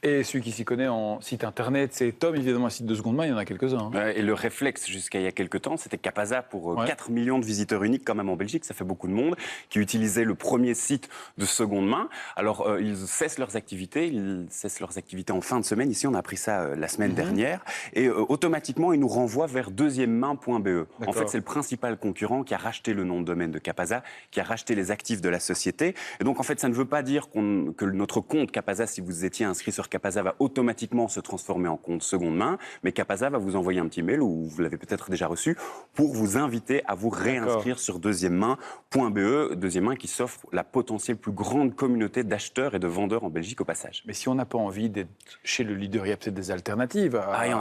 Et celui qui s'y connaît en site internet, c'est Tom, évidemment, un site de seconde main, il y en a quelques-uns. Hein. Et le réflexe, jusqu'à il y a quelques temps, c'était Capasa pour 4 millions de visiteurs uniques quand même en Belgique, ça fait beaucoup de monde, qui utilisait le premier site de seconde main. Alors, ils cessent leurs activités en fin de semaine. Ici, on a appris ça la semaine dernière. Et automatiquement, ils nous renvoient vers deuxièmemain.be. En fait, c'est le principal concurrent qui a racheté le nom de domaine de Capasa, qui a racheté les actifs de la société. Et donc, en fait, ça ne veut pas dire que notre compte Capasa, si vous étiez inscrit sur Capasa, va automatiquement se transformer en compte seconde main, mais Capasa va vous envoyer un petit mail, ou vous l'avez peut-être déjà reçu, pour vous inviter à vous réinscrire sur deuxièmemain.be, Deuxième Main qui s'offre la potentielle plus grande communauté d'acheteurs et de vendeurs en Belgique au passage. Mais si on n'a pas envie d'être chez le leader, il y a peut-être des alternatives. Ah, il y en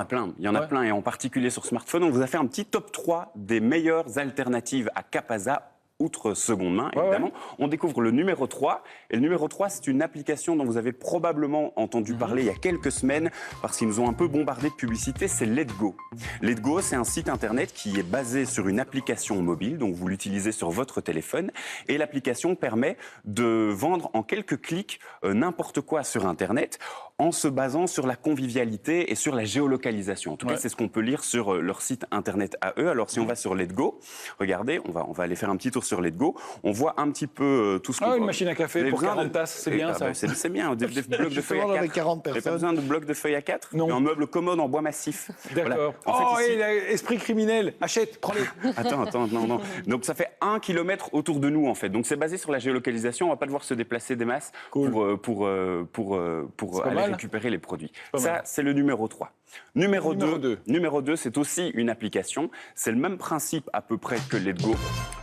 a plein, et en particulier sur smartphone. On vous a fait un petit top 3 des meilleures alternatives à Capasa, outre seconde main, évidemment. On découvre le numéro 3. Et le numéro 3, c'est une application dont vous avez probablement entendu parler il y a quelques semaines, parce qu'ils nous ont un peu bombardé de publicité, c'est Letgo. Letgo, c'est un site internet qui est basé sur une application mobile, donc vous l'utilisez sur votre téléphone. Et l'application permet de vendre en quelques clics n'importe quoi sur Internet, en se basant sur la convivialité et sur la géolocalisation. En tout cas, c'est ce qu'on peut lire sur leur site internet à eux. Alors, si on va sur Letgo, regardez, on va aller faire un petit tour sur Letgo. On voit un petit peu tout ce qu'on... une machine à café pour 40 tasses, c'est bien ça. C'est bien, des blocs de feuilles à 4. Avec 40 personnes. Vous n'avez pas besoin de blocs de feuilles à 4 Non. Mais un meuble commode en bois massif. D'accord. Voilà. En fait, ici... esprit criminel, achète, prends-les. Attends, non. Donc ça fait 1 kilomètre autour de nous en fait. Donc c'est basé sur la géolocalisation, on va pas devoir se déplacer des masses pour aller récupérer les produits. Ça, c'est le numéro 3. Numéro 2, c'est aussi une application. C'est le même principe à peu près que Letgo,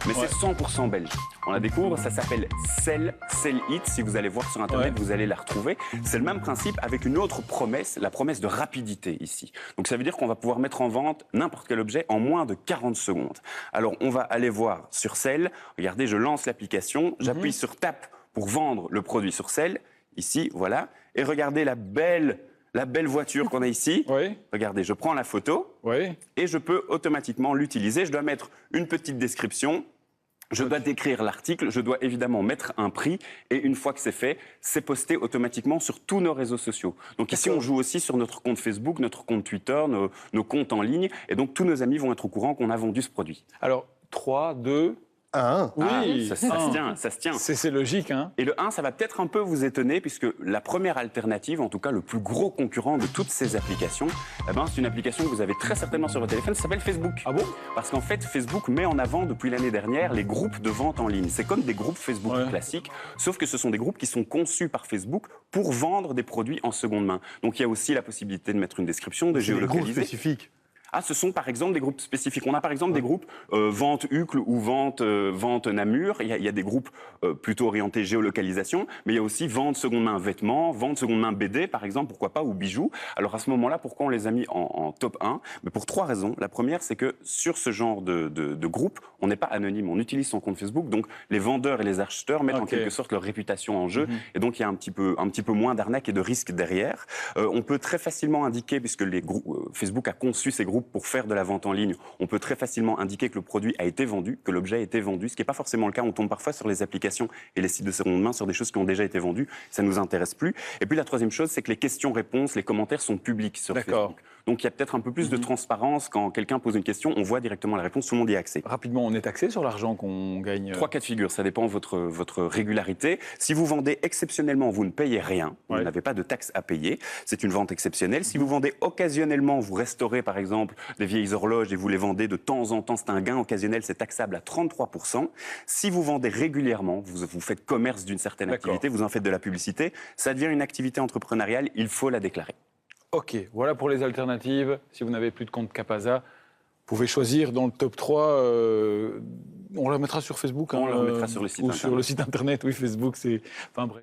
mais c'est 100% belge. On la découvre, ça s'appelle Sell It. Si vous allez voir sur Internet, vous allez la retrouver. C'est le même principe avec une autre promesse, la promesse de rapidité ici. Donc ça veut dire qu'on va pouvoir mettre en vente n'importe quel objet en moins de 40 secondes. Alors on va aller voir sur Sell. Regardez, je lance l'application, j'appuie sur Tap pour vendre le produit sur Sell. Ici, voilà. Et regardez la belle voiture qu'on a ici. Regardez, je prends la photo et je peux automatiquement l'utiliser. Je dois mettre une petite description. Je dois décrire l'article, je dois évidemment mettre un prix et une fois que c'est fait, c'est posté automatiquement sur tous nos réseaux sociaux. Donc ici, on joue aussi sur notre compte Facebook, notre compte Twitter, nos comptes en ligne et donc tous nos amis vont être au courant qu'on a vendu ce produit. Alors, 3, 2... 1. Oui, ça se tient. C'est logique, hein. Et le 1, ça va peut-être un peu vous étonner, puisque la première alternative, en tout cas le plus gros concurrent de toutes ces applications, c'est une application que vous avez très certainement sur votre téléphone, ça s'appelle Facebook. Ah bon? Parce qu'en fait, Facebook met en avant depuis l'année dernière les groupes de vente en ligne. C'est comme des groupes Facebook classiques, sauf que ce sont des groupes qui sont conçus par Facebook pour vendre des produits en seconde main. Donc il y a aussi la possibilité de mettre une description, de géolocaliser. Des groupes spécifiques. Ah, ce sont par exemple des groupes spécifiques. On a par exemple des groupes vente Uccle ou vente Namur. Il y a des groupes plutôt orientés géolocalisation, mais il y a aussi vente seconde main vêtements, vente seconde main BD par exemple, pourquoi pas, ou bijoux. Alors à ce moment-là, pourquoi on les a mis en top 1? Mais pour 3 raisons. La première, c'est que sur ce genre de groupe, on n'est pas anonyme, on utilise son compte Facebook, donc les vendeurs et les acheteurs mettent en quelque sorte leur réputation en jeu, et donc il y a un petit peu moins d'arnaque et de risque derrière. On peut très facilement indiquer, puisque Facebook a conçu ces groupes pour faire de la vente en ligne, on peut très facilement indiquer que le produit a été vendu, que l'objet a été vendu, ce qui n'est pas forcément le cas. On tombe parfois sur les applications et les sites de seconde main sur des choses qui ont déjà été vendues, ça ne nous intéresse plus. Et puis la troisième chose, c'est que les questions-réponses, les commentaires sont publics sur Facebook. Donc il y a peut-être un peu plus de transparence quand quelqu'un pose une question, on voit directement la réponse, tout le monde y a accès. Rapidement, on est taxé sur l'argent qu'on gagne? 3 cas de figure, ça dépend de votre régularité. Si vous vendez exceptionnellement, vous ne payez rien, vous n'avez pas de taxes à payer, c'est une vente exceptionnelle. Si vous vendez occasionnellement, vous restaurez par exemple des vieilles horloges et vous les vendez de temps en temps, c'est un gain occasionnel, c'est taxable à 33%. Si vous vendez régulièrement, vous faites commerce d'une certaine activité, vous en faites de la publicité, ça devient une activité entrepreneuriale, il faut la déclarer. Ok, voilà pour les alternatives. Si vous n'avez plus de compte Capasa, vous pouvez choisir dans le top 3. On la mettra sur Facebook. On la remettra sur le site ou internet. sur le site internet, oui, Facebook, c'est... Enfin bref.